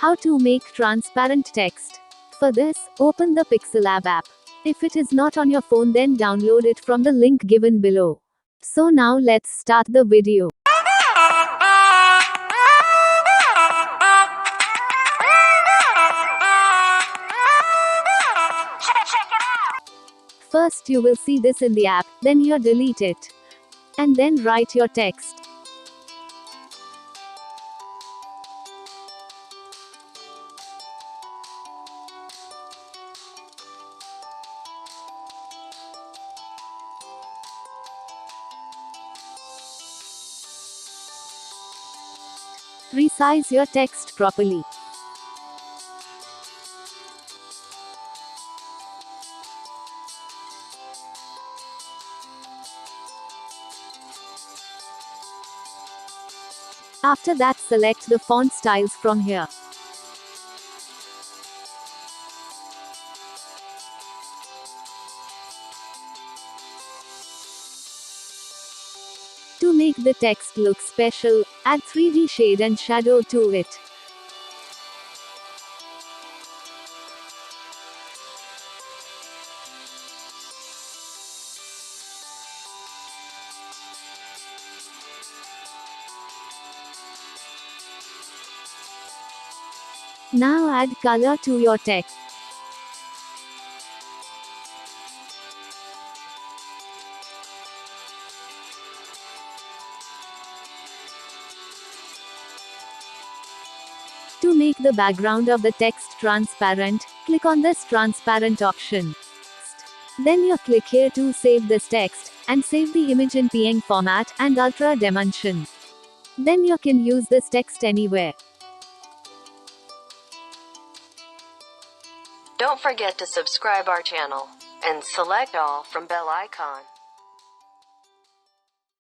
How to make transparent text. For this, open the Pixelab app. If it is not on your phone, then download it from the link given below. So now let's start the video. First you will see this in the app, then you delete it. And then write your text. Resize your text properly. After that, select the font styles from here. To make the text look special, add 3D shade and shadow to it. Now add color to your text. To make the background of the text transparent, click on this transparent option. Then you click here to save this text, and save the image in PNG format and ultra dimension. Then you can use this text anywhere. Don't forget to subscribe our channel and select all from bell icon.